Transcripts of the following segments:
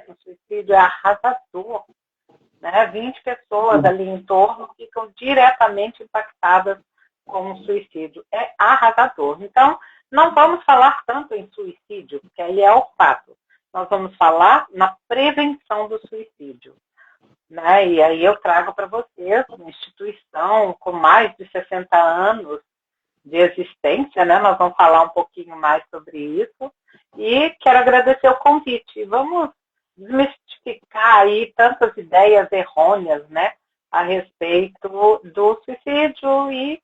o suicídio é arrasador, né? 20 pessoas ali em torno ficam diretamente impactadas com o suicídio. É arrasador. Então, não vamos falar tanto em suicídio, porque aí é o fato. Nós vamos falar na prevenção do suicídio. Né? E aí eu trago para vocês uma instituição com mais de 60 anos de existência, né? Nós vamos falar um pouquinho mais sobre isso. E quero agradecer o convite. Vamos desmistificar aí tantas ideias errôneas, né, a respeito do suicídio e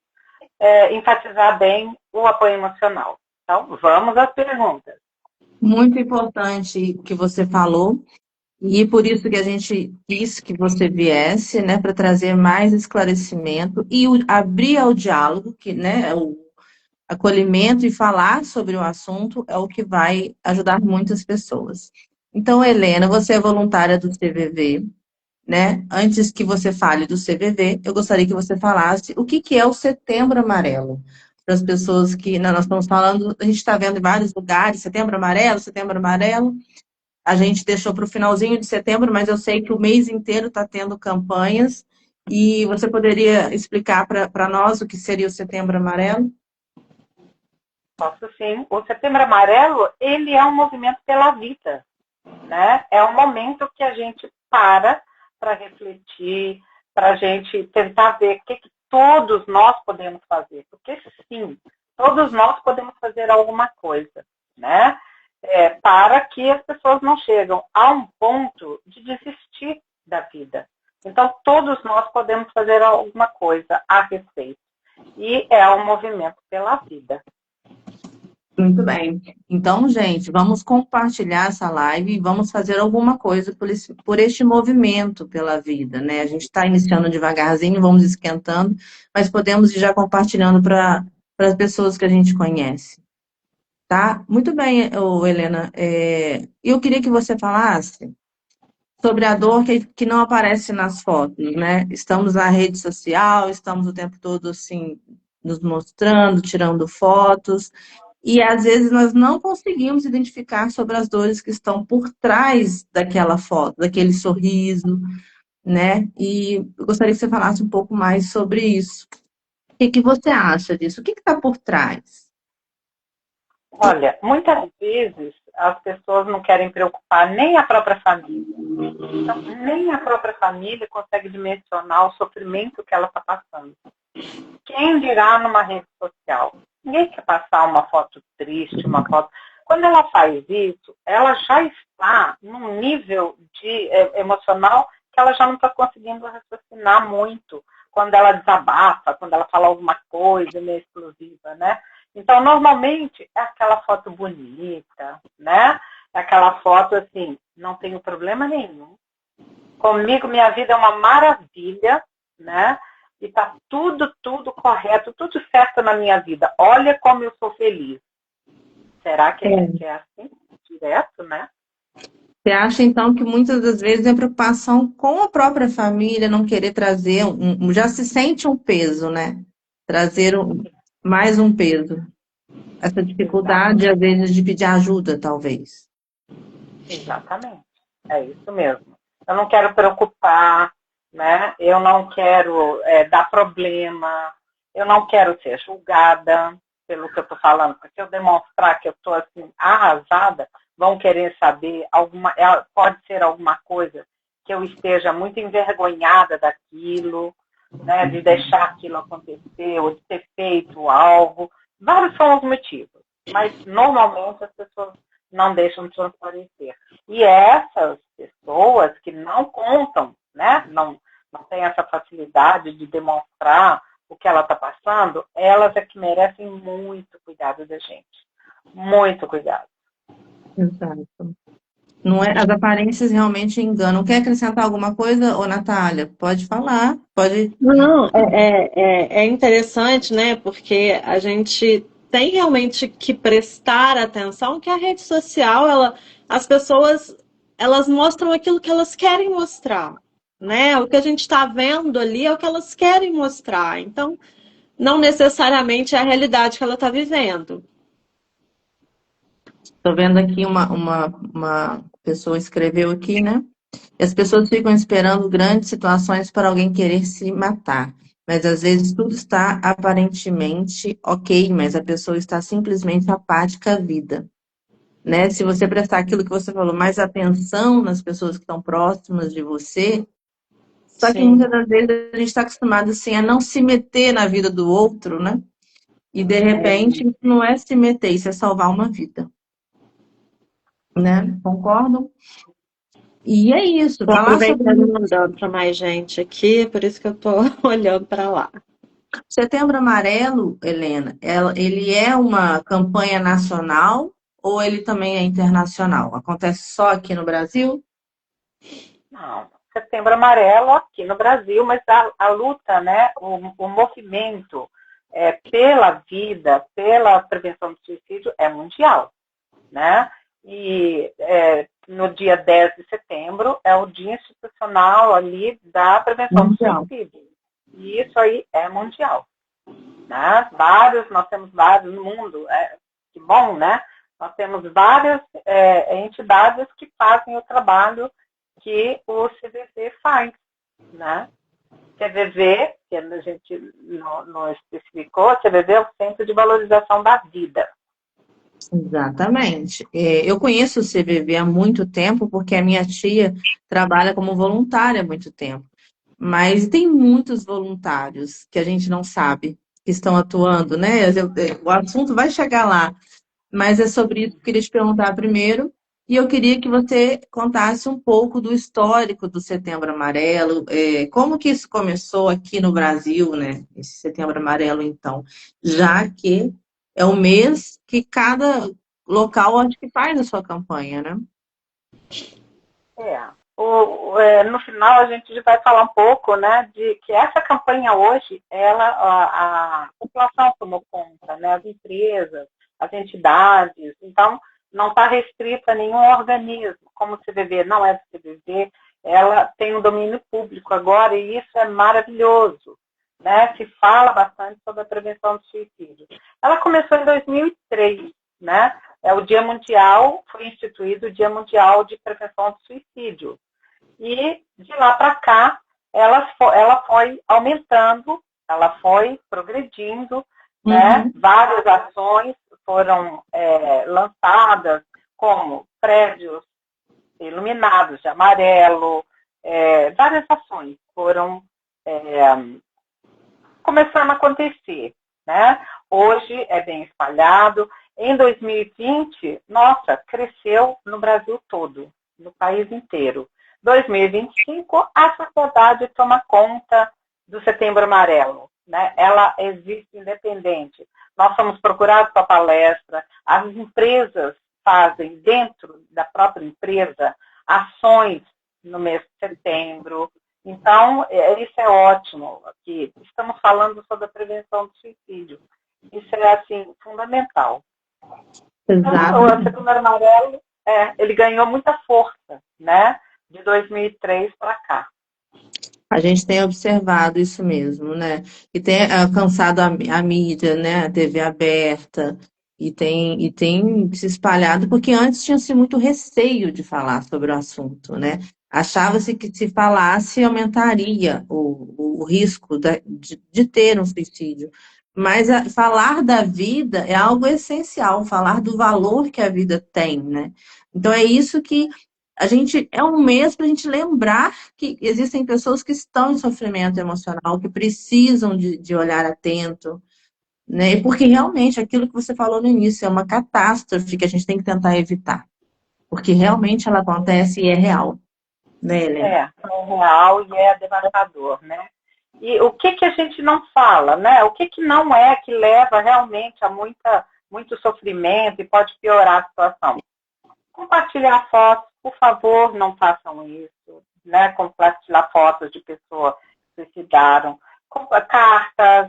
enfatizar bem o apoio emocional. Então, vamos às perguntas. Muito importante o que você falou, e por isso que a gente quis que você viesse, né, para trazer mais esclarecimento e abrir ao diálogo, que, né, o acolhimento e falar sobre o assunto é o que vai ajudar muitas pessoas. Então, Helena, você é voluntária do CVV, né? Antes que você fale do CVV, eu gostaria que você falasse o que que é o Setembro Amarelo. Para as pessoas que nós estamos falando, a gente está vendo em vários lugares, Setembro Amarelo. A gente deixou para o finalzinho de setembro, mas eu sei que o mês inteiro está tendo campanhas. E você poderia explicar para nós o que seria o Setembro Amarelo? Posso sim. O Setembro Amarelo, ele é um movimento pela vida, né? É um momento que a gente para refletir, para a gente tentar ver o que todos nós podemos fazer. Porque, sim, todos nós podemos fazer alguma coisa, né? Para que as pessoas não chegam a um ponto de desistir da vida. Então, todos nós podemos fazer alguma coisa a respeito. E é um movimento pela vida. Muito bem. Então, gente, vamos compartilhar essa live e vamos fazer alguma coisa por este movimento pela vida, né? A gente está iniciando devagarzinho, vamos esquentando, mas podemos ir já compartilhando para as pessoas que a gente conhece, tá? Muito bem, Helena. Eu queria que você falasse sobre a dor que não aparece nas fotos, né? Estamos na rede social, estamos o tempo todo assim nos mostrando, tirando fotos. E às vezes nós não conseguimos identificar sobre as dores que estão por trás daquela foto, daquele sorriso, né? E eu gostaria que você falasse um pouco mais sobre isso. O que que você acha disso? O que está por trás? Olha, muitas vezes as pessoas não querem preocupar nem a própria família. Então, nem a própria família consegue dimensionar o sofrimento que ela está passando. Quem dirá numa rede social? Ninguém quer passar uma foto triste, uma foto. Quando ela faz isso, ela já está num nível emocional que ela já não está conseguindo raciocinar muito. Quando ela desabafa, quando ela fala alguma coisa meio explosiva, né? Então, normalmente, é aquela foto bonita, né? É aquela foto assim, não tenho problema nenhum. Comigo, minha vida é uma maravilha, né? E tá tudo correto, tudo certo na minha vida. Olha como eu sou feliz. Será que a gente É. é assim? Direto, né? Você acha, então, que muitas das vezes é preocupação com a própria família, não querer trazer, já se sente um peso, né? Trazer mais um peso. Essa dificuldade, Exatamente. às vezes, de pedir ajuda, talvez. Exatamente. É isso mesmo. Eu não quero preocupar, né? Eu não quero dar problema, eu não quero ser julgada pelo que eu estou falando, porque se eu demonstrar que eu estou assim arrasada, vão querer saber pode ser alguma coisa que eu esteja muito envergonhada daquilo, né? De deixar aquilo acontecer ou de ter feito algo. Vários são os motivos, mas normalmente as pessoas não deixam de transparecer. E essas pessoas que não contam, né, não têm essa facilidade de demonstrar o que ela está passando, elas é que merecem muito cuidado da gente. Muito cuidado. Exato. Não é, as aparências realmente enganam. Quer acrescentar alguma coisa, ô Natália? Pode falar, pode. Não, é interessante, né? Porque a gente tem realmente que prestar atenção que a rede social, as pessoas, elas mostram aquilo que elas querem mostrar, né? O que a gente está vendo ali é o que elas querem mostrar. Então, não necessariamente é a realidade que ela está vivendo. Estou vendo aqui pessoa escreveu aqui, né? E as pessoas ficam esperando grandes situações para alguém querer se matar. Mas às vezes tudo está aparentemente ok, mas a pessoa está simplesmente apática à vida, né? Se você prestar aquilo que você falou, mais atenção nas pessoas que estão próximas de você, só que Sim. muitas das vezes a gente está acostumado assim a não se meter na vida do outro, né? E de repente isso não é se meter, isso é salvar uma vida, né? Concordam? E é isso, Tô falar sobre aproveitando e mandando para mais gente aqui, por isso que eu tô olhando para lá. Setembro Amarelo, Helena, ele é uma campanha nacional ou ele também é internacional? Acontece só aqui no Brasil? Não, Setembro Amarelo aqui no Brasil, mas a luta, né, o movimento pela vida, pela prevenção do suicídio é mundial, né? E no dia 10 de setembro é o dia institucional ali da prevenção do Mundial. suicídio. E isso aí é mundial, né? Nós temos vários no mundo, que bom, né? Nós temos várias entidades que fazem o trabalho que o CVV faz, né? CVV, que a gente não especificou, CVV é o Centro de Valorização da Vida. Exatamente. Eu conheço o CVV há muito tempo, porque a minha tia trabalha como voluntária há muito tempo. Mas tem muitos voluntários que a gente não sabe que estão atuando, né? O assunto vai chegar lá. Mas é sobre isso que eu queria te perguntar primeiro. E eu queria que você contasse um pouco do histórico do Setembro Amarelo, como que isso começou aqui no Brasil, né? Esse Setembro Amarelo, então, já que é o mês que cada local acho que faz a sua campanha, né? No final a gente vai falar um pouco, né, de que essa campanha hoje, a população tomou conta, né, as empresas, as entidades, então não está restrita a nenhum organismo, como o CVV não é do CVV, ela tem um domínio público agora e isso é maravilhoso, né, se fala bastante sobre a prevenção do suicídio. Ela começou em 2003, né, o Dia Mundial, foi instituído o Dia Mundial de Prevenção do Suicídio. E de lá para cá, ela foi aumentando, ela foi progredindo, né? Várias ações foram lançadas, como prédios iluminados de amarelo, várias ações foram começando a acontecer, né? Hoje é bem espalhado. Em 2020, nossa, cresceu no Brasil todo, no país inteiro. 2025, a sociedade toma conta do Setembro Amarelo, né? Ela existe independente. Nós somos procurados para palestra, as empresas fazem, dentro da própria empresa, ações no mês de setembro. Então, isso é ótimo, que estamos falando sobre a prevenção do suicídio. Isso é, assim, fundamental. Então, o Setembro Amarelo, ele ganhou muita força, né? De 2003 para cá. A gente tem observado isso mesmo, né? E tem alcançado a mídia, né? A TV aberta, e tem se espalhado, porque antes tinha-se muito receio de falar sobre o assunto, né? Achava-se que se falasse aumentaria o risco de ter um suicídio. Mas falar da vida é algo essencial, falar do valor que a vida tem, né? Então é isso que é um mês para a gente lembrar que existem pessoas que estão em sofrimento emocional, que precisam de olhar atento, né? Porque realmente aquilo que você falou no início é uma catástrofe que a gente tem que tentar evitar. Porque realmente ela acontece e é real, né, Helena? É real e é devastador, né? E o que a gente não fala, né? O que não é que leva realmente a muito sofrimento e pode piorar a situação? Compartilhar fotos, por favor, não façam isso, né? Compartilhar fotos de pessoas que suicidaram, cartas,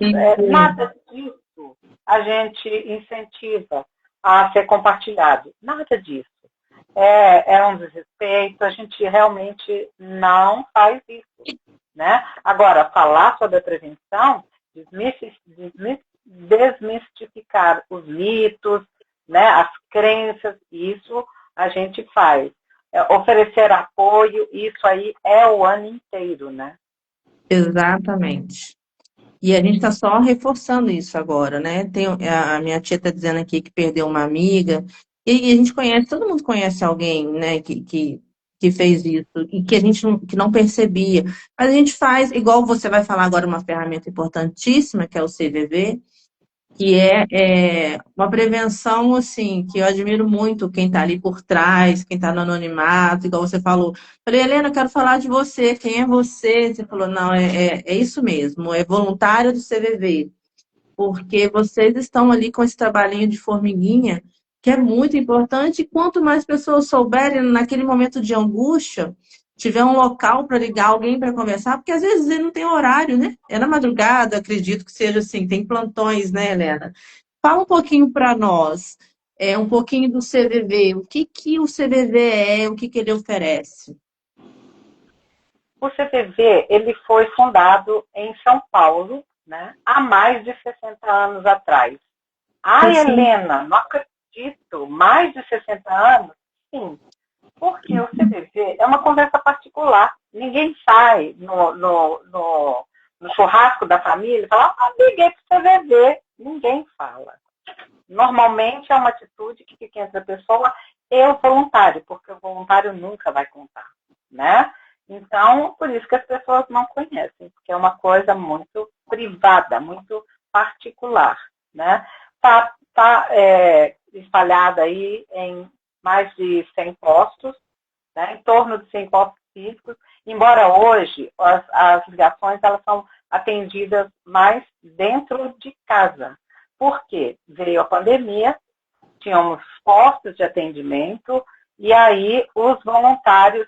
nada disso a gente incentiva a ser compartilhado, nada disso. É um desrespeito, a gente realmente não faz isso, né? Agora, falar sobre a prevenção, desmistificar os mitos, né? As crenças, isso a gente faz. oferecer apoio, isso aí é o ano inteiro, né? Exatamente. E a gente está só reforçando isso agora, né? A minha tia está dizendo aqui que perdeu uma amiga, e a gente conhece, todo mundo conhece alguém, né, que fez isso, e que a gente que não percebia. Mas a gente faz, igual você vai falar agora, uma ferramenta importantíssima, que é o CVV, que é uma prevenção, assim, que eu admiro muito quem está ali por trás, quem está no anonimato, igual você falou. Falei, Helena, eu quero falar de você, quem é você? Você falou, não, é isso mesmo, é voluntário do CVV, porque vocês estão ali com esse trabalhinho de formiguinha, que é muito importante, e quanto mais pessoas souberem naquele momento de angústia, tiver um local para ligar alguém para conversar, porque às vezes ele não tem horário, né? É na madrugada, acredito que seja assim, tem plantões, né, Helena? Fala um pouquinho para nós, um pouquinho do CVV, o que que o CVV é, o que que ele oferece? O CVV, ele foi fundado em São Paulo, né, há mais de 60 anos atrás. Ai, Helena, não acredito, mais de 60 anos? Sim, porque o CVV é uma conversa particular. Ninguém sai no churrasco da família e fala, liguei para o CVV. Ninguém fala. Normalmente é uma atitude que fica entre a pessoa e o voluntário, porque o voluntário nunca vai contar, né? Então, por isso que as pessoas não conhecem, porque é uma coisa muito privada, muito particular, né? Tá espalhada aí em mais de 100 postos, né? Em torno de 100 postos físicos, embora hoje as ligações elas são atendidas mais dentro de casa. Por quê? Veio a pandemia, tínhamos postos de atendimento, e aí os voluntários,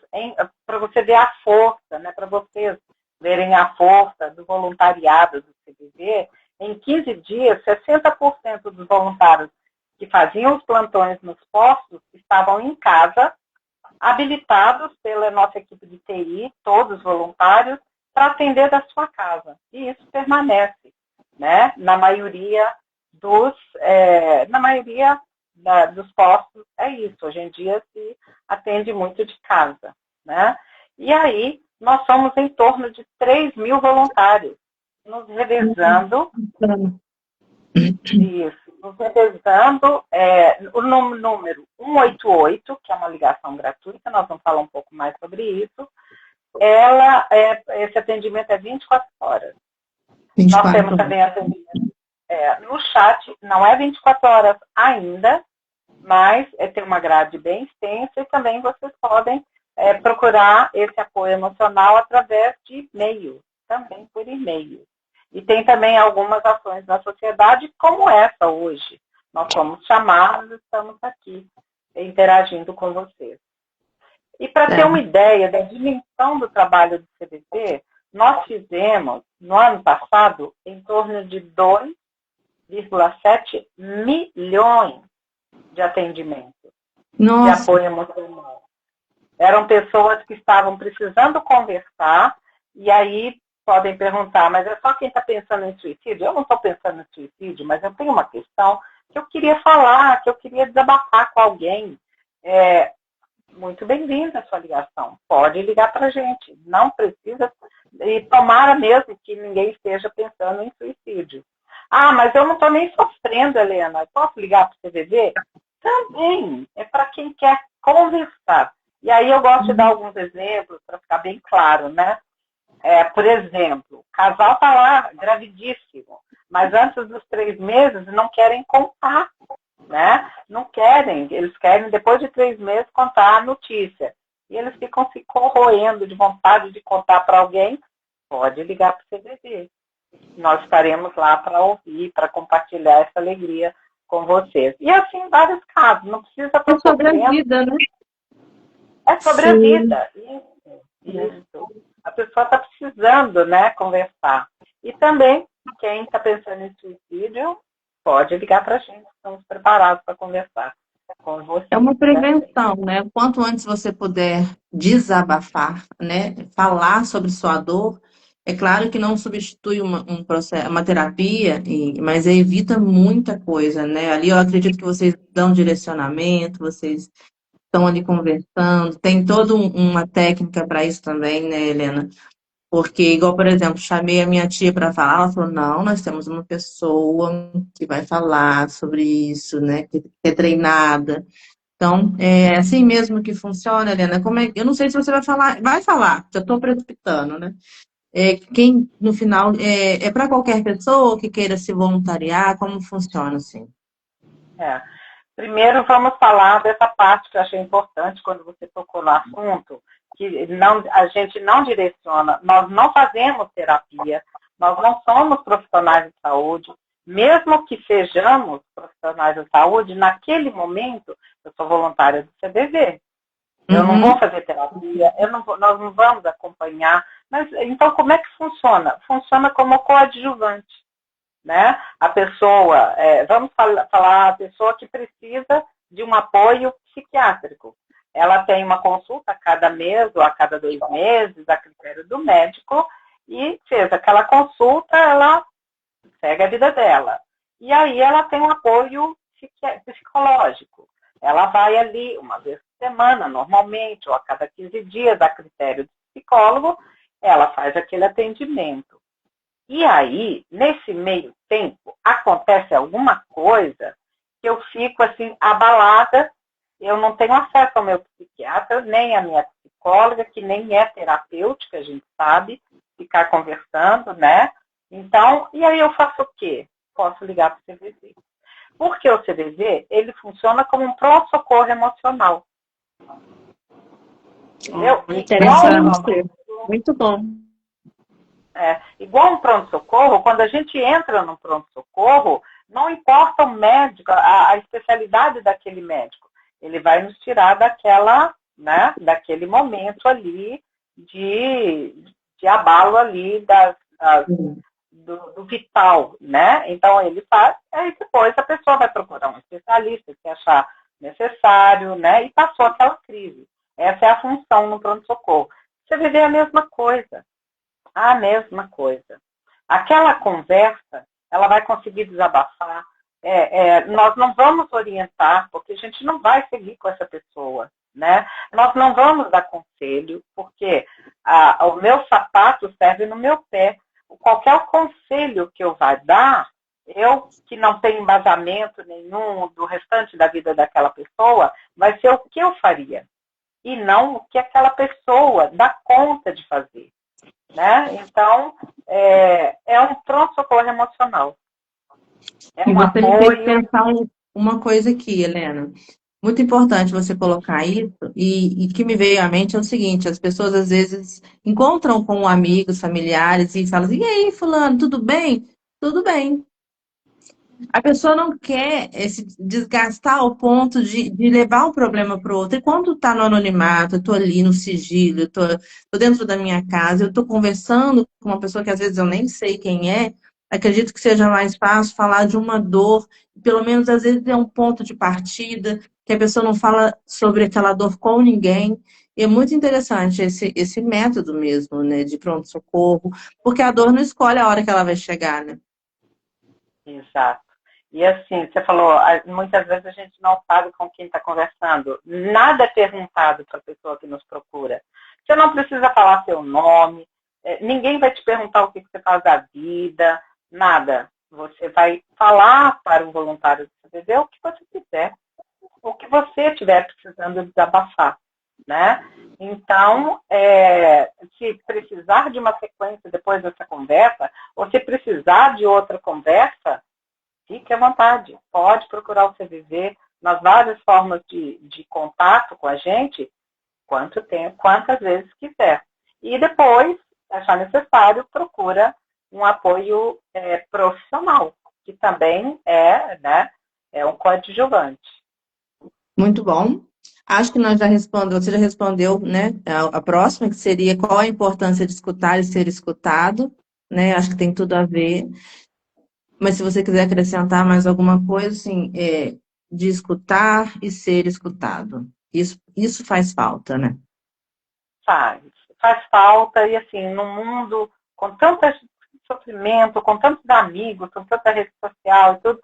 para você ver a força, né, para vocês verem a força do voluntariado do CVV, em 15 dias, 60% dos voluntários que faziam os plantões nos postos estavam em casa, habilitados pela nossa equipe de TI, todos voluntários, para atender da sua casa. E isso permanece, né, na maioria dos postos, é isso. Hoje em dia se atende muito de casa, né? E aí nós somos em torno de 3 mil voluntários, nos revezando, o número 188, que é uma ligação gratuita, nós vamos falar um pouco mais sobre isso. Esse atendimento é 24 horas. 24 nós temos também atendimento no chat, não é 24 horas ainda, mas tem uma grade bem extensa, e também vocês podem procurar esse apoio emocional através de e-mail, também por e-mail. E tem também algumas ações na sociedade, como essa hoje. Nós somos chamados, estamos aqui interagindo com vocês. E para ter uma ideia da dimensão do trabalho do CVV, nós fizemos, no ano passado, em torno de 2,7 milhões de atendimento, de apoio emocional. Eram pessoas que estavam precisando conversar, e aí podem perguntar, mas é só quem está pensando em suicídio? Eu não estou pensando em suicídio, mas eu tenho uma questão que eu queria falar, que eu queria desabafar com alguém. Muito bem-vinda a sua ligação. Pode ligar para a gente. Não precisa, e tomara mesmo que ninguém esteja pensando em suicídio. Mas eu não estou nem sofrendo, Helena. Posso ligar para o CVV? Também. É para quem quer conversar. E aí eu gosto de dar alguns exemplos para ficar bem claro, né? Por exemplo, o casal está lá, gravidíssimo, mas antes dos 3 meses não querem contar, né? Não querem, eles querem depois de 3 meses contar a notícia. E eles ficam se corroendo de vontade de contar para alguém. Pode ligar para o CVV. Nós estaremos lá para ouvir, para compartilhar essa alegria com vocês. E assim, vários casos, não precisa estar sofrendo. É sobre a vida, né? É sobre a vida. Isso. A pessoa está precisando, né, conversar. E também, quem está pensando em suicídio, pode ligar para a gente. Estamos preparados para conversar com você. É uma prevenção, né? Quanto antes você puder desabafar, né, falar sobre sua dor, é claro que não substitui um processo, uma terapia, mas evita muita coisa, né? Ali eu acredito que vocês dão direcionamento, vocês estão ali conversando. Tem toda uma técnica para isso também, né, Helena? Porque, igual, por exemplo, chamei a minha tia para falar, ela falou, não, nós temos uma pessoa que vai falar sobre isso, né, que é treinada. Então, é assim mesmo que funciona, Helena. Eu não sei se você vai falar, já estou precipitando, né? Quem, no final, é para qualquer pessoa que queira se voluntariar, como funciona, assim? É. Primeiro, vamos falar dessa parte que eu achei importante quando você tocou no assunto, que não, a gente não direciona, nós não fazemos terapia, nós não somos profissionais de saúde, mesmo que sejamos profissionais de saúde, naquele momento, eu sou voluntária do CDV, eu não vou Uhum. fazer terapia, nós não vamos acompanhar, mas então como é que funciona? Funciona como coadjuvante, né? A pessoa, vamos falar a pessoa que precisa de um apoio psiquiátrico. Ela tem uma consulta a cada mês ou a cada 2 meses, a critério do médico, e fez aquela consulta, ela segue a vida dela. E aí ela tem um apoio psicológico. Ela vai ali uma vez por semana, normalmente, ou a cada 15 dias, a critério do psicólogo, ela faz aquele atendimento. E aí, nesse meio tempo, acontece alguma coisa que eu fico assim, abalada, eu não tenho acesso ao meu psiquiatra, nem à minha psicóloga, que nem é terapêutica, a gente sabe, ficar conversando, né? Então, e aí eu faço o quê? Posso ligar para o CVV. Porque o CVV, ele funciona como um pronto-socorro emocional, entendeu? Interessante. Muito bom. Igual um pronto-socorro, quando a gente entra no pronto-socorro, não importa o médico, a especialidade daquele médico, ele vai nos tirar daquela, né, daquele momento ali de abalo ali do vital, né? Então ele faz, aí depois a pessoa vai procurar um especialista se achar necessário, né? E passou aquela crise. Essa é a função no pronto-socorro. Você vê a mesma coisa. A mesma coisa. Aquela conversa, ela vai conseguir desabafar. Nós não vamos orientar, porque a gente não vai seguir com essa pessoa, né? Nós não vamos dar conselho, porque o meu sapato serve no meu pé. Qualquer conselho que eu vá dar, eu que não tenho embasamento nenhum do restante da vida daquela pessoa, vai ser o que eu faria, e não o que aquela pessoa dá conta de fazer. Né? Então, é um pronto-socorro emocional. É E um você me fez apoio. pensar uma coisa aqui, Helena. Muito importante você colocar isso, e que me veio à mente é o seguinte: as pessoas às vezes encontram com amigos, familiares e falam assim, e aí, fulano, tudo bem? Tudo bem. A pessoa não quer se desgastar ao ponto de levar um problema para o outro. E quando está no anonimato, eu estou ali no sigilo, eu tô dentro da minha casa, eu estou conversando com uma pessoa que às vezes eu nem sei quem é, acredito que seja mais fácil falar de uma dor, pelo menos às vezes é um ponto de partida, que a pessoa não fala sobre aquela dor com ninguém. E é muito interessante esse método mesmo, né, de pronto-socorro, porque a dor não escolhe a hora que ela vai chegar, né? Exato. E assim, você falou, muitas vezes a gente não sabe com quem está conversando. Nada é perguntado para a pessoa que nos procura. Você não precisa falar seu nome, ninguém vai te perguntar o que você faz da vida, nada. Você vai falar para o voluntário do CVV o que você quiser, o que você estiver precisando desabafar, né? Então, se precisar de uma sequência depois dessa conversa, ou se precisar de outra conversa, fique à vontade. Pode procurar o CVV nas várias formas de contato com a gente, quanto tempo, quantas vezes quiser. E depois, se achar necessário, procura um apoio profissional, que também né, é um coadjuvante. Muito bom. Acho que nós já respondemos, você já respondeu, né? A próxima, que seria qual a importância de escutar e ser escutado, né? Acho que tem tudo a ver. Mas se você quiser acrescentar mais alguma coisa, assim, de escutar e ser escutado. Isso faz falta, né? Faz falta, e assim, num mundo com tanto sofrimento, com tantos amigos, com tanta rede social e tudo,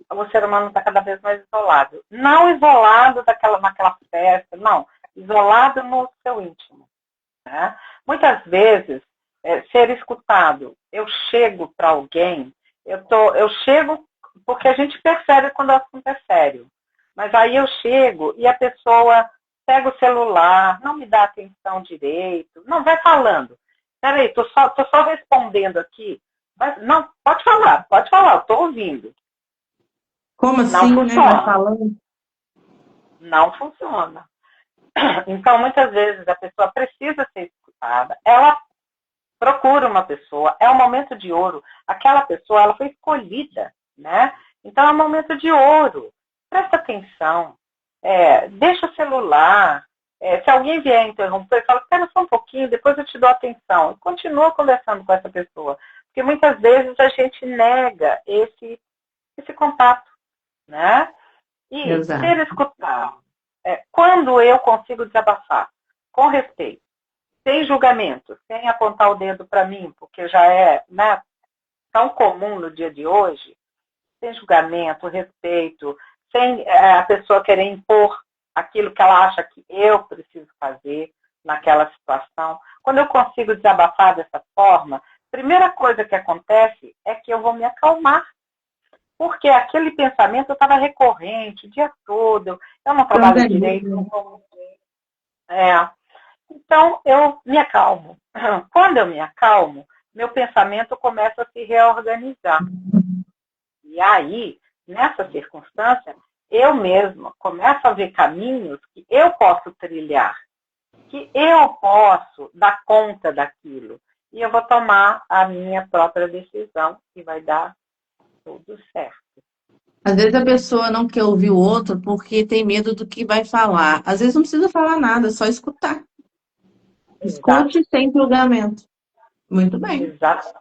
o ser humano está cada vez mais isolado. Não isolado naquela festa, não. Isolado no seu íntimo. Né? Muitas vezes, ser escutado. Eu chego para alguém, eu chego porque a gente percebe quando o assunto é sério. Mas aí eu chego e a pessoa pega o celular, não me dá atenção direito, não vai falando. Peraí, tô só respondendo aqui. Mas, não, pode falar, eu tô ouvindo. Como Não assim, né? Vai funciona. falando. Não funciona. Então, muitas vezes, a pessoa precisa ser escutada. Ela procura uma pessoa, é um momento de ouro. Aquela pessoa, ela foi escolhida, né? Então, é um momento de ouro. Presta atenção. Deixa o celular. Se alguém vier interromper, fala, espera só um pouquinho, depois eu te dou atenção. E continua conversando com essa pessoa. Porque muitas vezes a gente nega esse contato, né? E Exato. ser escutado. Quando eu consigo desabafar, com respeito, sem julgamento, sem apontar o dedo para mim, porque já é, né, tão comum no dia de hoje, sem julgamento, respeito, sem a pessoa querer impor aquilo que ela acha que eu preciso fazer naquela situação. Quando eu consigo desabafar dessa forma, a primeira coisa que acontece é que eu vou me acalmar. Porque aquele pensamento estava recorrente o dia todo, eu não trabalho direito, não vou. Então, eu me acalmo. Quando eu me acalmo, meu pensamento começa a se reorganizar. E aí, nessa circunstância, eu mesma começo a ver caminhos que eu posso trilhar, que eu posso dar conta daquilo. E eu vou tomar a minha própria decisão e vai dar tudo certo. Às vezes a pessoa não quer ouvir o outro porque tem medo do que vai falar. Às vezes não precisa falar nada, é só escutar. Exato. Escute sem julgamento. Muito bem. Exato.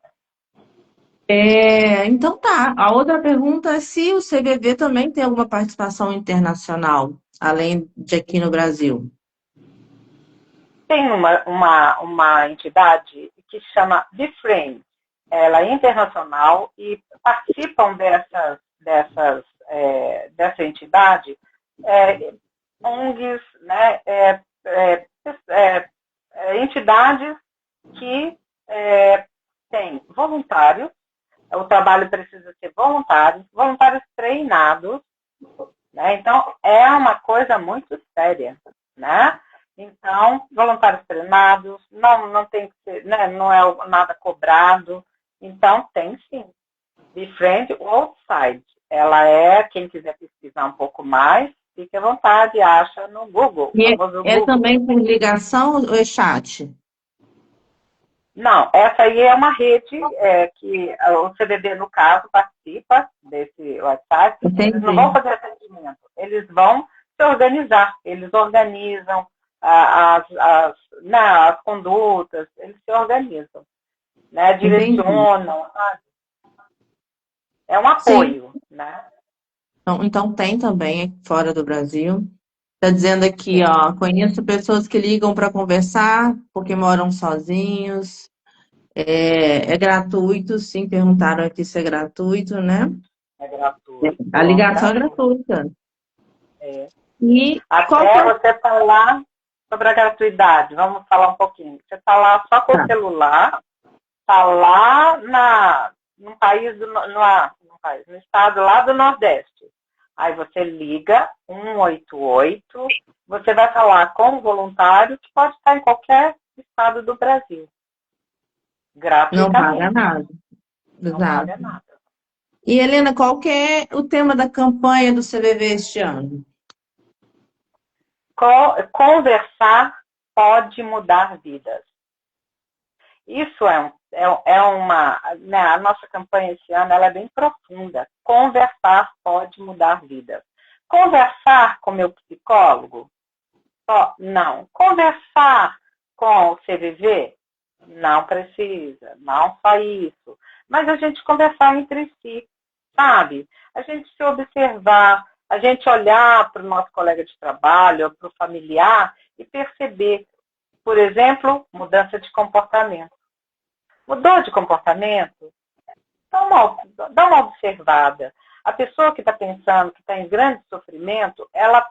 Então tá. A outra pergunta é se o CVV também tem alguma participação internacional, além de aqui no Brasil. Tem uma entidade que se chama Befriend. Ela é internacional e participam dessa entidade ONGs, né, entidades que têm voluntários. O trabalho precisa ser voluntários treinados, né? Então, é uma coisa muito séria, né? Então, voluntários treinados, não tem que ser, né? Não é nada cobrado. Então, tem sim. Befriend Outside. Ela quem quiser pesquisar um pouco mais, fique à vontade, acha no Google. E Famoso é Google. também por ligação ou é chat? Não, essa aí é uma rede que o CVV, no caso, participa desse WhatsApp. Eles não vão fazer atendimento, eles vão se organizar. Eles organizam as condutas, eles se organizam, né? Direcionam, sabe? É um apoio, sim, né? Então tem também fora do Brasil. Está dizendo aqui, ó, conheço pessoas que ligam para conversar porque moram sozinhos. É gratuito, sim, perguntaram aqui se é gratuito, né? É gratuito. A ligação é gratuita. E até você falar sobre a gratuidade, vamos falar um pouquinho. Você está lá só com o celular, está lá no estado lá do Nordeste. Aí você liga 188, você vai falar com um voluntário que pode estar em qualquer estado do Brasil. Gratuitamente. Não paga nada. Não paga nada. E, Helena, qual que é o tema da campanha do CVV este ano? Conversar pode mudar vidas. Isso é uma... Né, a nossa campanha esse ano ela é bem profunda. Conversar pode mudar vidas. Conversar com meu psicólogo? Não. Conversar com o CVV? Não precisa. Não só isso. Mas a gente conversar entre si, sabe? A gente se observar, a gente olhar para o nosso colega de trabalho, para o familiar e perceber, por exemplo, mudança de comportamento. Mudou de comportamento? Dá uma observada. A pessoa que está pensando, que está em grande sofrimento, ela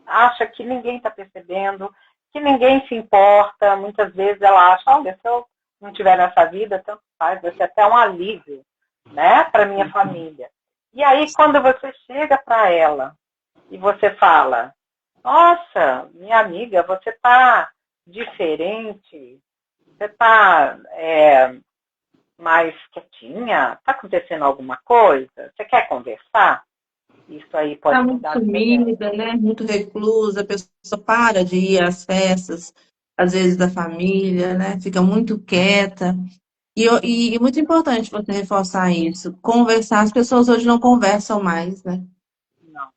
acha que ninguém está percebendo, que ninguém se importa. Muitas vezes ela acha, olha, se eu não tiver nessa vida, tanto faz, vai ser até um alívio, né, para minha família. E aí, quando você chega para ela e você fala, nossa, minha amiga, você está diferente, você está mais quietinha, está acontecendo alguma coisa? Você quer conversar? Isso aí pode Está muito mudar de ideia. sumida, né? Muito reclusa, a pessoa para de ir às festas, às vezes da família, né? Fica muito quieta. E muito importante você reforçar isso. Conversar, as pessoas hoje não conversam mais, né? Não,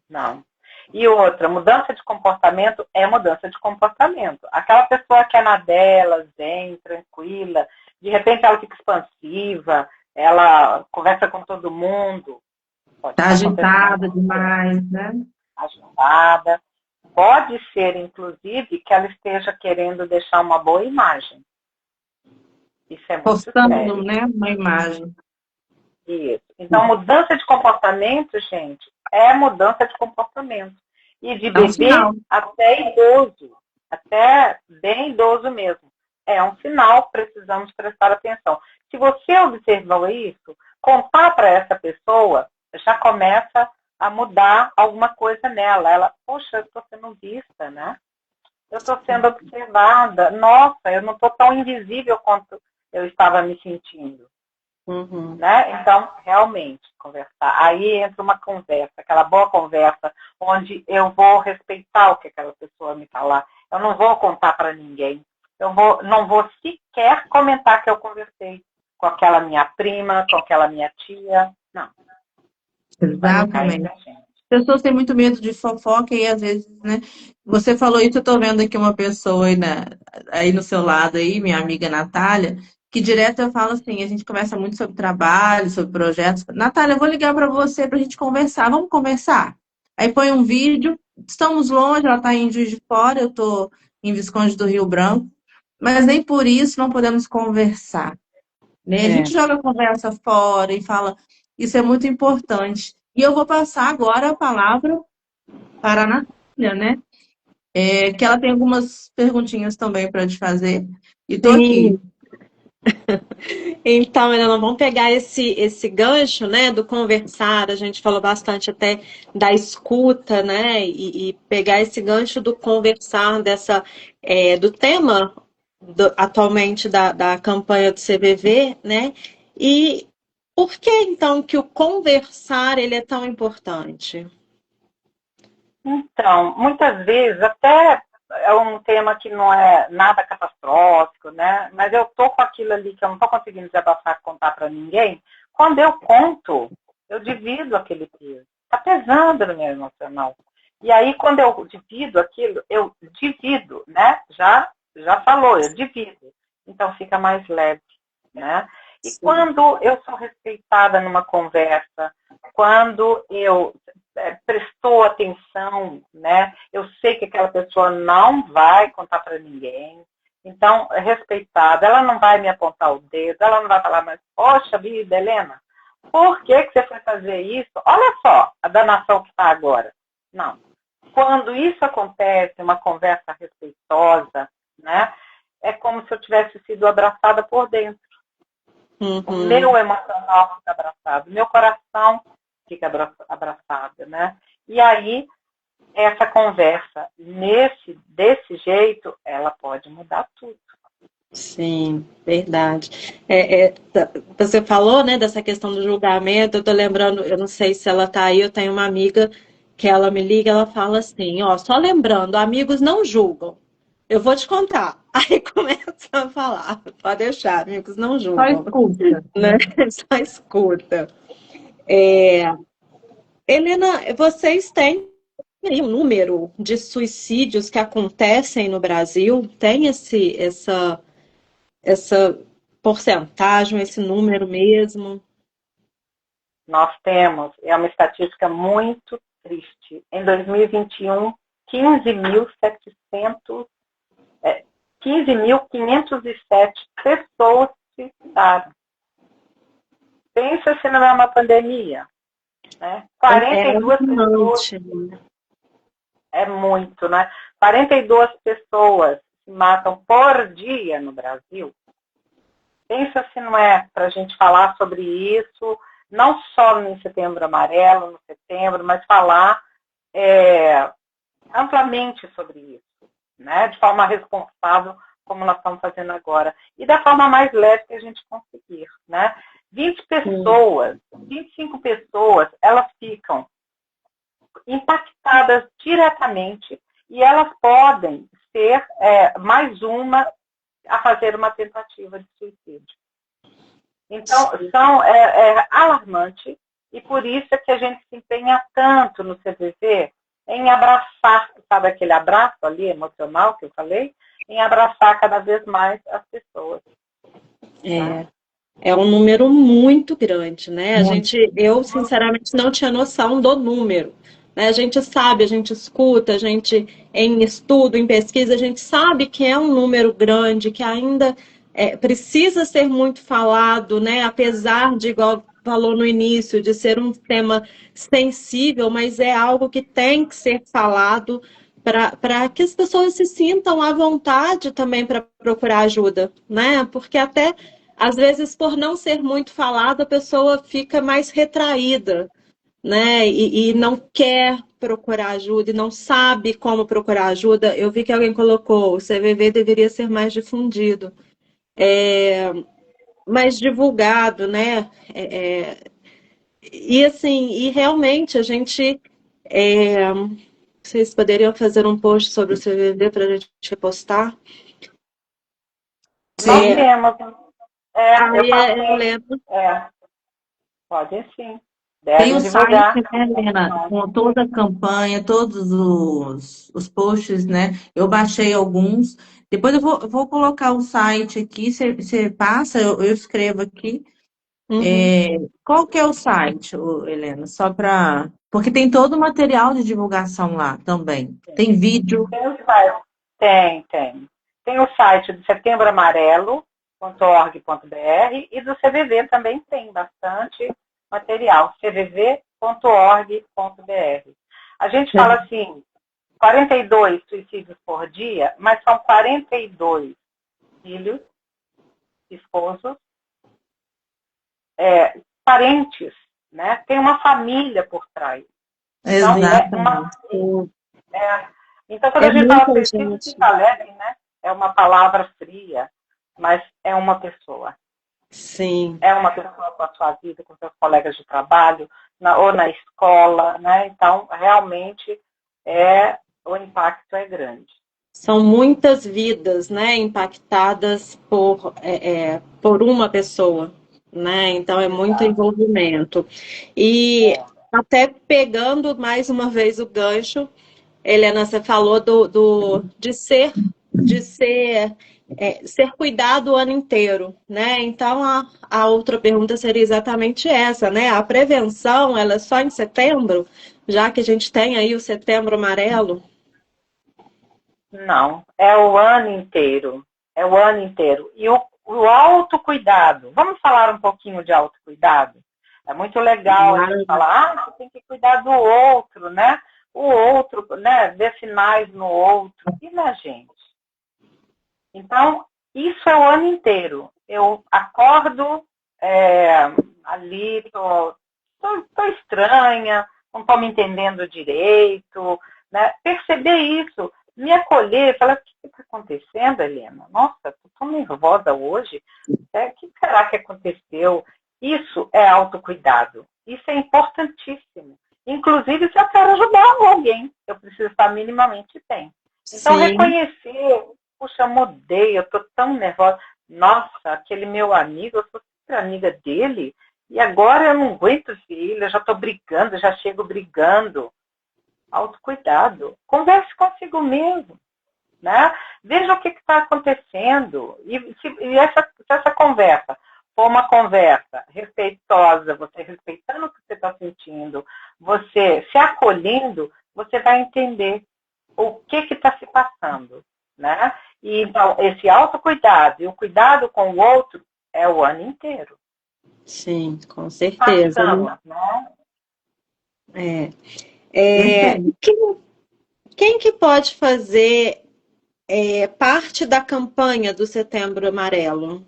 não. E outra, mudança de comportamento é mudança de comportamento. Aquela pessoa que é na dela, zen, tranquila, de repente ela fica expansiva, ela conversa com todo mundo, pode Tá estar acontecendo agitada alguma coisa, demais, né? agitada. Pode ser, inclusive, que ela esteja querendo deixar uma boa imagem. Isso é muito Postando, sério. né? Uma imagem. Isso. Então, mudança de comportamento, gente, é mudança de comportamento. E de É um bebê sinal. até idoso, até bem idoso mesmo. É um sinal, precisamos prestar atenção. Se você observou isso, contar para essa pessoa já começa a mudar alguma coisa nela. Ela, poxa, eu estou sendo vista, né? Eu estou sendo observada. Nossa, eu não estou tão invisível quanto eu estava me sentindo. Uhum. Né? Então, realmente, conversar. Aí entra uma conversa, aquela boa conversa, onde eu vou respeitar o que aquela pessoa me falar. Eu não vou contar para ninguém. Não vou sequer comentar que eu conversei com aquela minha prima, com aquela minha tia. Não, vai ficar entre Exatamente. a gente. Pessoas têm muito medo de fofoca e às vezes, né? Você falou isso, eu tô vendo aqui uma pessoa aí no seu lado aí, minha amiga Natália, que direto eu falo assim, a gente conversa muito sobre trabalho, sobre projetos. Natália, eu vou ligar para você para a gente conversar. Vamos conversar? Aí põe um vídeo. Estamos longe, ela está em Juiz de Fora, eu estou em Visconde do Rio Branco, mas nem por isso não podemos conversar, né? A gente joga a conversa fora e fala, isso é muito importante. E eu vou passar agora a palavra para a Natália, né? Que ela tem algumas perguntinhas também para te fazer. E estou aqui. Sim. Então, Helena, vamos pegar esse gancho, né, do conversar. A gente falou bastante até da escuta, né, e pegar esse gancho do conversar do tema atualmente da campanha do CVV, né? E por que então que o conversar ele é tão importante? Então, muitas vezes, até é um tema que não é nada catastrófico, né? Mas eu tô com aquilo ali que eu não tô conseguindo desabafar, contar para ninguém. Quando eu conto, eu divido aquele peso. Tá pesando no meu emocional. E aí, quando eu divido aquilo, eu divido, né? Já falou, eu divido. Então, fica mais leve, né? E Sim. quando eu sou respeitada numa conversa, quando eu prestou atenção, né? Eu sei que aquela pessoa não vai contar para ninguém. Então, é respeitada, ela não vai me apontar o dedo, ela não vai falar, mas, poxa vida, Helena, por que você foi fazer isso? Olha só a danação que está agora. Não. Quando isso acontece, uma conversa respeitosa, né? É como se eu tivesse sido abraçada por dentro. O meu emocional fica abraçado, o meu coração fica abraçado, né? E aí, essa conversa, desse jeito, ela pode mudar tudo. Sim, verdade. Você falou, né, dessa questão do julgamento. Eu tô lembrando, eu não sei se ela tá aí. Eu tenho uma amiga que ela me liga, ela fala assim, ó, só lembrando, amigos não julgam. Eu vou te contar. Aí começa a falar, pode deixar, amigos não Só julgam, escuta. né? Só escuta. É, Helena, vocês têm aí um número de suicídios que acontecem no Brasil? Tem essa porcentagem, esse número mesmo? Nós temos, é uma estatística muito triste. Em 2021, 15.700, 15.507 pessoas se suicidaram. Pensa se não é uma pandemia. né? É 42 pessoas alucinante. é muito, né? 42 pessoas se matam por dia no Brasil. Pensa se não é para a gente falar sobre isso, não só no Setembro Amarelo, no setembro, mas falar amplamente sobre isso, né? De forma responsável, como nós estamos fazendo agora. E da forma mais leve que a gente conseguir, né? 20 pessoas, 25 pessoas, elas ficam impactadas diretamente e elas podem ser mais uma a fazer uma tentativa de suicídio. Então, é alarmante e por isso é que a gente se empenha tanto no CVV em abraçar, sabe aquele abraço ali emocional que eu falei? Em abraçar cada vez mais as pessoas. É. É um número muito grande, né? Eu sinceramente não tinha noção do número. Né? A gente sabe, a gente escuta, a gente em estudo, em pesquisa, a gente sabe que é um número grande, que ainda precisa ser muito falado, né? Apesar de, igual falou no início, de ser um tema sensível, mas é algo que tem que ser falado para que as pessoas se sintam à vontade também para procurar ajuda, né? Porque até às vezes, por não ser muito falado, a pessoa fica mais retraída, né? E não quer procurar ajuda e não sabe como procurar ajuda. Eu vi que alguém colocou, o CVV deveria ser mais difundido, mais divulgado, né? E assim, e realmente a gente. Vocês poderiam fazer um post sobre o CVV para a gente repostar? Nós temos. Eu Eu passei. lembro. Pode sim. Tem o Devem site, divulgar. né, Helena, com toda a campanha, todos os posts, né? Eu baixei alguns. Depois eu vou colocar o site aqui, você passa, eu escrevo aqui. Uhum. Qual que é o site, Helena? Só para. Porque tem todo o material de divulgação lá também. Tem vídeo. Tem o site. Tem. Tem o site do setembroamarelo.org.br e do CVV também tem bastante material. cvv.org.br. A gente fala assim, 42 suicídios por dia, mas são 42 filhos, esposos, parentes, né? Tem uma família por trás. Então, Exatamente. então quando a gente fala suicídio, fica alegre, né? É uma palavra fria, mas é uma pessoa. Sim. É uma pessoa com a sua vida, com seus colegas de trabalho, ou na escola, né? Então, realmente, o impacto é grande. São muitas vidas, né, impactadas por uma pessoa, né? Então é muito envolvimento. E até pegando mais uma vez o gancho, Helena, você falou de ser ser cuidado o ano inteiro, né? Então a outra pergunta seria exatamente essa, né? A prevenção, ela é só em setembro, já que a gente tem aí o Setembro Amarelo? Não, é o ano inteiro. É o ano inteiro. E o autocuidado. Vamos falar um pouquinho de autocuidado? É muito legal a gente falar, você tem que cuidar do outro, né? O outro, né? Ver sinais no outro e na gente. Então, isso é o ano inteiro. Eu acordo ali, tô estranha, não estou me entendendo direito, né? Perceber isso, me acolher, falar, o que está acontecendo, Helena? Nossa, estou tão nervosa hoje. O que será que aconteceu? Isso é autocuidado. Isso é importantíssimo. Inclusive, se eu quero ajudar alguém, eu preciso estar minimamente bem. Então, reconhecer, puxa, mudei, eu estou tão nervosa. Nossa, aquele meu amigo, eu sou super amiga dele, e agora eu não aguento filho, eu já estou brigando, já chego brigando. Autocuidado. Converse consigo mesmo. Né? Veja o que está acontecendo. E se essa conversa for uma conversa respeitosa, você respeitando o que você está sentindo, você se acolhendo, você vai entender o que está se passando. Né? E, então, esse autocuidado e o cuidado com o outro é o ano inteiro. Sim, com certeza. Passamos, né? É. Quem que pode fazer parte da campanha do Setembro Amarelo?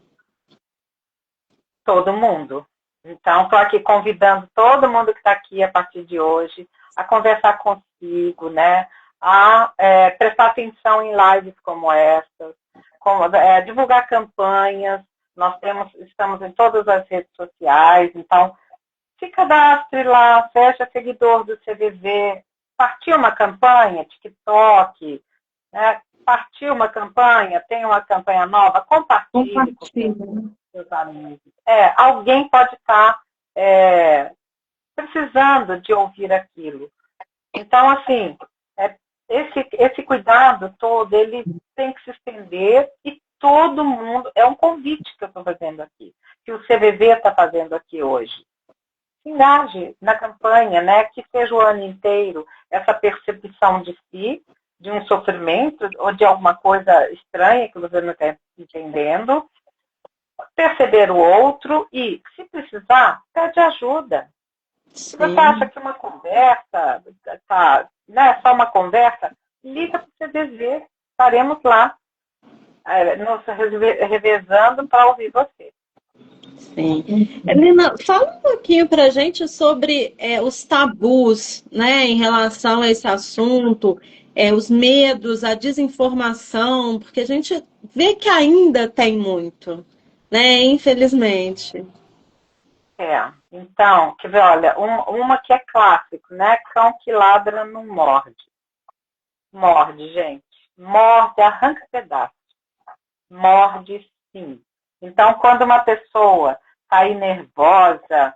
Todo mundo. Então, estou aqui convidando todo mundo que está aqui a partir de hoje a conversar consigo, né? A prestar atenção em lives como essas, divulgar campanhas. Nós estamos em todas as redes sociais, então se cadastre lá, seja seguidor do CVV, partiu uma campanha, TikTok, né? Partiu uma campanha, tem uma campanha nova, compartilhe com seus amigos. Alguém pode estar precisando de ouvir aquilo. Então, assim, esse cuidado todo, ele tem que se estender e todo mundo, é um convite que eu estou fazendo aqui, que o CVV está fazendo aqui hoje. Se engaje na campanha, né? Que seja o ano inteiro essa percepção de si, de um sofrimento ou de alguma coisa estranha que você não está entendendo, perceber o outro e, se precisar, pede ajuda. Se você acha que uma conversa, só uma conversa, liga para o CVV, estaremos lá, nos revezando para ouvir você. Sim. Helena, fala um pouquinho para a gente sobre os tabus, né, em relação a esse assunto, os medos, a desinformação, porque a gente vê que ainda tem muito, né, infelizmente. Então, quer ver, olha, uma que é clássico, né? Cão que ladra não morde. Morde, gente. Morde, arranca pedaço. Morde, sim. Então, quando uma pessoa está aí nervosa,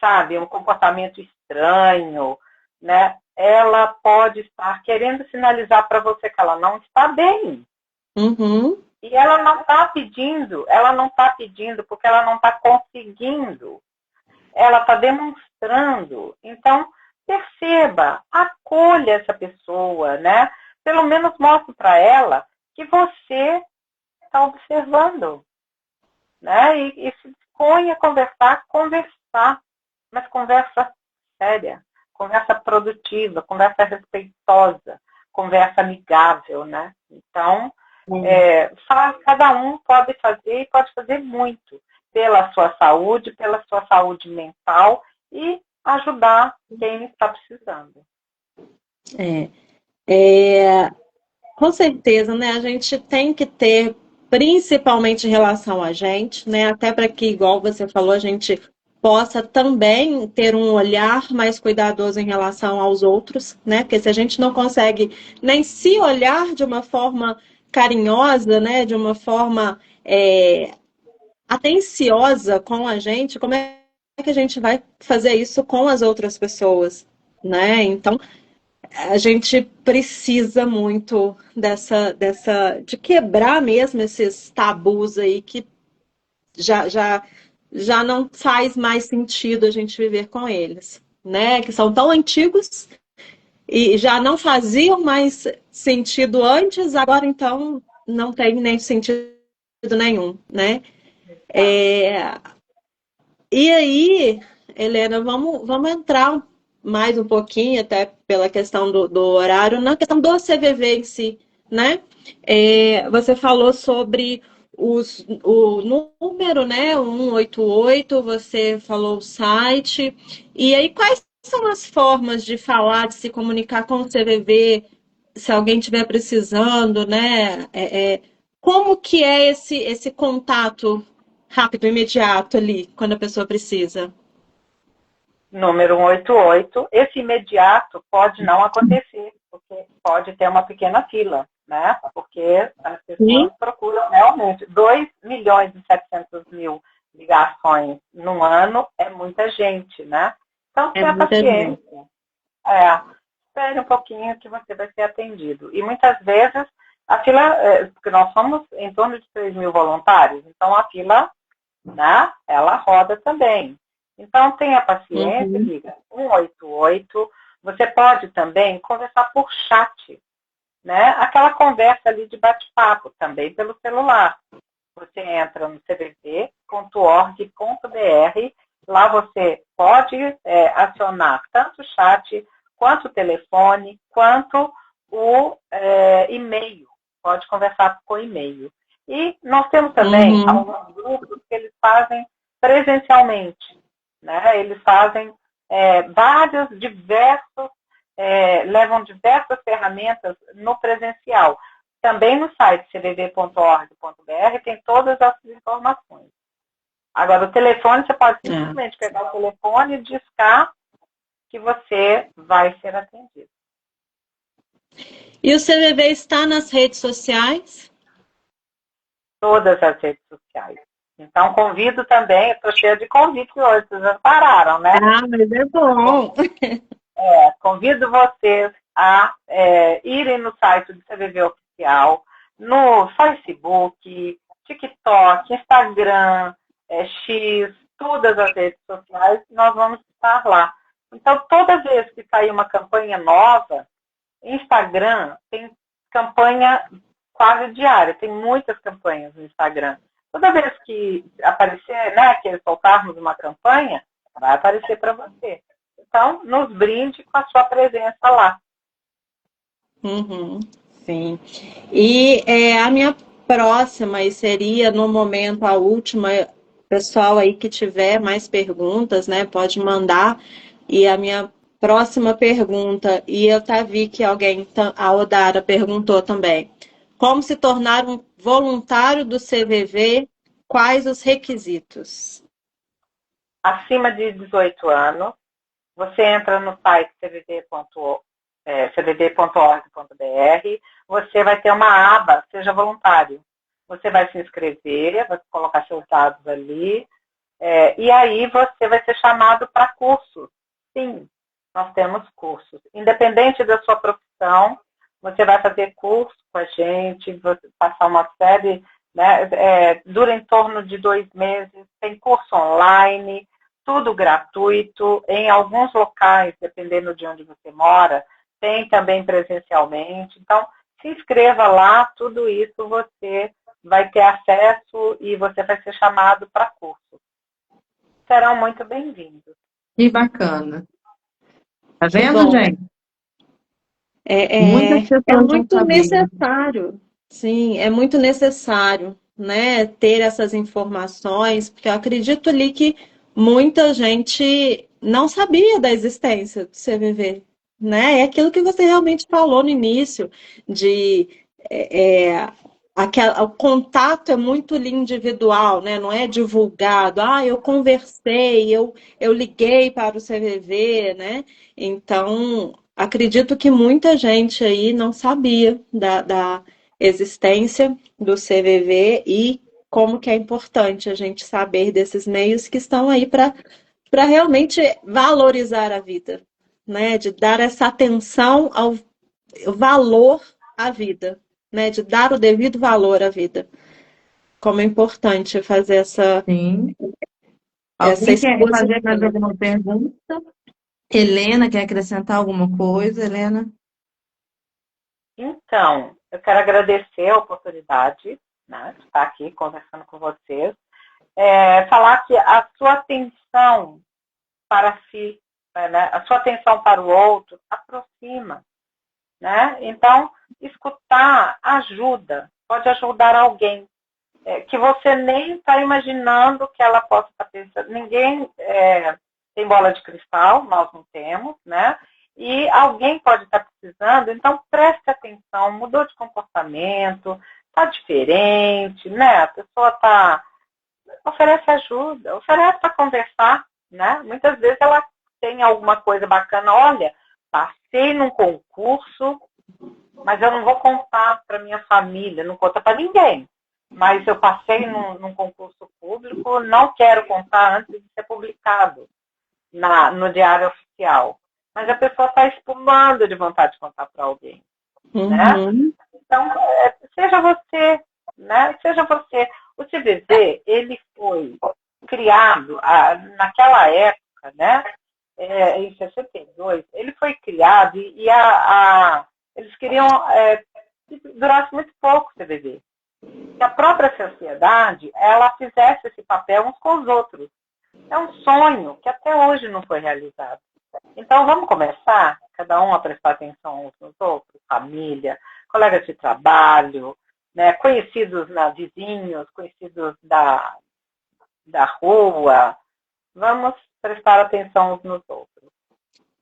sabe, um comportamento estranho, né? Ela pode estar querendo sinalizar para você que ela não está bem. Uhum. E ela não está pedindo porque ela não está conseguindo. Ela está demonstrando. Então, perceba, acolha essa pessoa, né? Pelo menos mostre para ela que você está observando, né? E se dispõe a conversar, mas conversa séria, conversa produtiva, conversa respeitosa, conversa amigável, né? Então, cada um pode fazer e pode fazer muito pela sua saúde mental e ajudar quem está precisando. Com certeza, né? A gente tem que ter, principalmente em relação a gente, né? Até para que, igual você falou, a gente possa também ter um olhar mais cuidadoso em relação aos outros, né? Porque se a gente não consegue nem se olhar de uma forma carinhosa, né? De uma forma atenciosa com a gente, como é que a gente vai fazer isso com as outras pessoas, né? Então, a gente precisa muito de quebrar mesmo esses tabus aí que já não faz mais sentido a gente viver com eles, né? Que são tão antigos e já não faziam mais sentido antes, agora então não tem nem sentido nenhum, né? E aí, Helena, vamos entrar mais um pouquinho, até pela questão do horário, na questão do CVV em si, né? Você falou sobre o número, né? 188, você falou o site. E aí, quais são as formas de falar, de se comunicar com o CVV, se alguém estiver precisando, né? Como que é esse contato rápido, imediato ali, quando a pessoa precisa? Número 188, esse imediato pode não acontecer, porque pode ter uma pequena fila, né? Porque as pessoas procuram realmente 2.700.000 ligações num ano, é muita gente, né? Então, tenha paciência. Espere um pouquinho que você vai ser atendido. E muitas vezes a fila, porque nós somos em torno de 3.000 voluntários, então a fila, né, ela roda também. Então, tenha paciência, liga 188. Você pode também conversar por chat, né? Aquela conversa ali de bate-papo, também pelo celular. Você entra no cvv.org.br, lá você pode acionar tanto o chat, quanto o telefone, quanto o e-mail. Pode conversar com e-mail. E nós temos também alguns grupos que eles fazem presencialmente, né? Eles fazem levam diversas ferramentas no presencial. Também no site cvv.org.br tem todas as informações. Agora, o telefone, você pode simplesmente pegar o telefone e discar que você vai ser atendido. E o CVV está nas redes sociais? Todas as redes sociais. Então, convido também, estou cheia de convites hoje, vocês já pararam, né? Ah, mas é bom. Convido vocês a irem no site do CVV Oficial, no Facebook, TikTok, Instagram, X, todas as redes sociais, nós vamos estar lá. Então, toda vez que sair uma campanha nova, Instagram tem campanha quase diária, tem muitas campanhas no Instagram. Toda vez que aparecer, né, que soltarmos uma campanha, vai aparecer para você. Então, nos brinde com a sua presença lá. Sim. E a minha próxima, e seria no momento a última, pessoal aí que tiver mais perguntas, né, pode mandar. E a minha próxima pergunta, e eu vi que a Odara perguntou também, como se tornar um voluntário do CVV, quais os requisitos? Acima de 18 anos, você entra no site cvv.org.br, você vai ter uma aba, seja voluntário. Você vai se inscrever, vai colocar seus dados ali, e aí você vai ser chamado para cursos. Sim, nós temos cursos. Independente da sua profissão, você vai fazer curso com a gente, você passar uma série, né, dura em torno de 2 meses, tem curso online, tudo gratuito, em alguns locais, dependendo de onde você mora, tem também presencialmente. Então, se inscreva lá, tudo isso você vai ter acesso e você vai ser chamado para curso. Serão muito bem-vindos. Que bacana. Tá vendo, gente? Muitas pessoas É muito não necessário. Sim, é muito necessário, né, ter essas informações, porque eu acredito ali que muita gente não sabia da existência do CVV, né? É aquilo que você realmente falou no início, de o contato é muito individual, né? Não é divulgado. Ah, eu conversei, eu liguei para o CVV, né? Então, acredito que muita gente aí não sabia da existência do CVV e como que é importante a gente saber desses meios que estão aí para realmente valorizar a vida, né? De dar essa atenção ao valor à vida, né? De dar o devido valor à vida. Como é importante fazer Sim. essa Alguém quer fazer mais exposição. alguma pergunta? Helena, quer acrescentar alguma coisa, Helena? Então, eu quero agradecer a oportunidade, né, de estar aqui conversando com vocês. Falar que a sua atenção para si, né, a sua atenção para o outro, aproxima. Né? Então, escutar ajuda, pode ajudar alguém que você nem está imaginando que ela possa estar pensando. Ninguém tem bola de cristal, nós não temos, né? E alguém pode estar precisando, então preste atenção, mudou de comportamento, está diferente, né? A pessoa oferece ajuda, oferece para conversar, né? Muitas vezes ela tem alguma coisa bacana, olha, passei num concurso, mas eu não vou contar para minha família, não conta para ninguém. Mas eu passei num concurso público, não quero contar antes de ser publicado no Diário Oficial. Mas a pessoa está espumando de vontade de contar para alguém. Né? Então, seja você, né? Seja você. O CVV, ele foi criado naquela época, né? Em 62, ele foi criado e eles queriam que durasse muito pouco o CVV. Que a própria sociedade, ela fizesse esse papel uns com os outros. É um sonho que até hoje não foi realizado. Então, vamos começar, cada um a prestar atenção uns nos outros, família, colegas de trabalho, né, conhecidos vizinhos, conhecidos da rua. Vamos prestar atenção uns nos outros.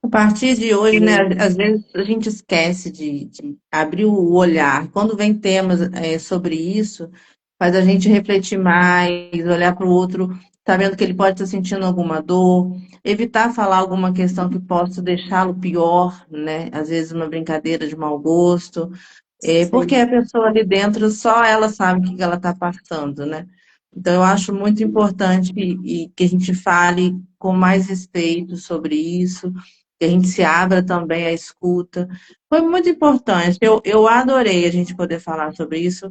A partir de hoje, né, às vezes a gente esquece de abrir o olhar. Quando vem temas sobre isso, faz a gente refletir mais, olhar para o outro, sabendo que ele pode estar sentindo alguma dor, evitar falar alguma questão que possa deixá-lo pior, né? Às vezes uma brincadeira de mau gosto, porque a pessoa ali dentro, só ela sabe o que ela está passando, né? Então, eu acho muito importante e que a gente fale com mais respeito sobre isso, que a gente se abra também à escuta. Foi muito importante. Eu adorei a gente poder falar sobre isso.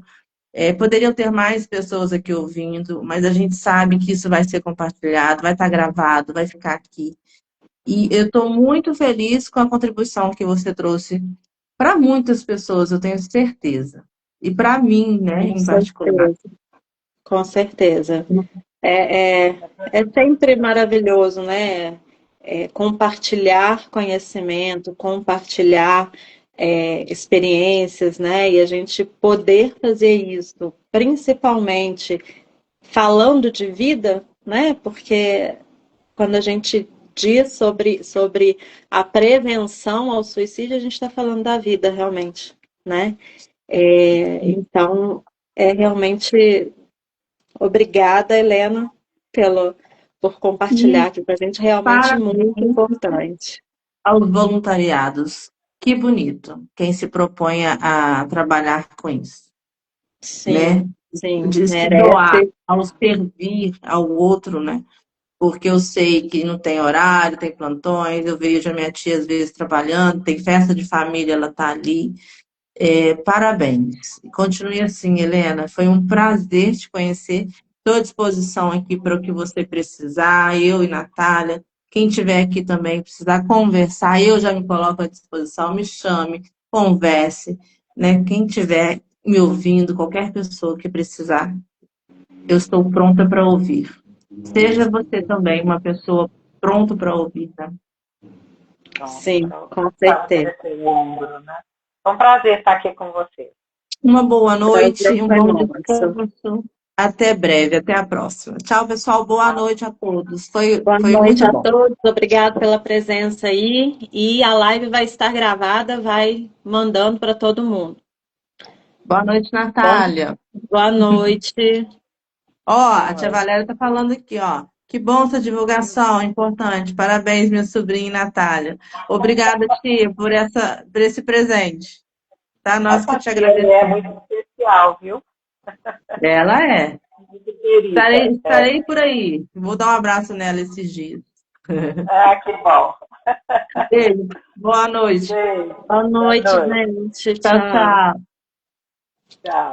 Poderiam ter mais pessoas aqui ouvindo, mas a gente sabe que isso vai ser compartilhado, vai estar gravado, vai ficar aqui. E eu estou muito feliz com a contribuição que você trouxe para muitas pessoas, eu tenho certeza. E para mim, né, em particular. Com certeza. É sempre maravilhoso, né? Compartilhar conhecimento, compartilhar experiências, né? E a gente poder fazer isso, principalmente falando de vida, né? Porque quando a gente diz sobre a prevenção ao suicídio, a gente está falando da vida realmente, né? Então, realmente obrigada, Helena, por compartilhar E aqui para a gente, realmente muito parabéns importante. aos voluntariados. Que bonito, quem se propõe a trabalhar com isso, né? Sim, sim, De se doar, merece. ao servir ao outro, né? Porque eu sei que não tem horário, tem plantões, eu vejo a minha tia às vezes trabalhando, tem festa de família, ela está ali. Parabéns. Continue assim, Helena. Foi um prazer te conhecer. Estou à disposição aqui para o que você precisar, eu e Natália. Quem tiver aqui também precisar conversar, eu já me coloco à disposição, me chame, converse, né? Quem tiver me ouvindo, qualquer pessoa que precisar, eu estou pronta para ouvir. Seja você também uma pessoa pronta para ouvir, tá? Sim, com Para certeza. oferecer o ombro, né? Foi um prazer estar aqui com você. Uma boa noite, Prazer um foi bom nosso. descanso. Até breve, até a próxima. Tchau, pessoal. Boa noite a todos. Boa Foi noite muito a bom. todos, obrigado pela presença aí. E a live vai estar gravada, vai mandando para todo mundo. Boa noite, Bom, Natália. boa noite. Ó, a tia Valéria tá falando aqui, ó. Que bom essa divulgação, importante. Parabéns, minha sobrinha Natália. Obrigada, tia, por esse presente. Tá? Nós que Essa te tia aí é agradecemos. muito especial, viu? Ela é. Muito querida. Estarei por aí. Vou dar um abraço nela esses dias. Ah, que bom. Beijo. Boa noite. Beijo. Boa Boa noite, noite. gente. Tchau, Tchau. tchau. Tchau.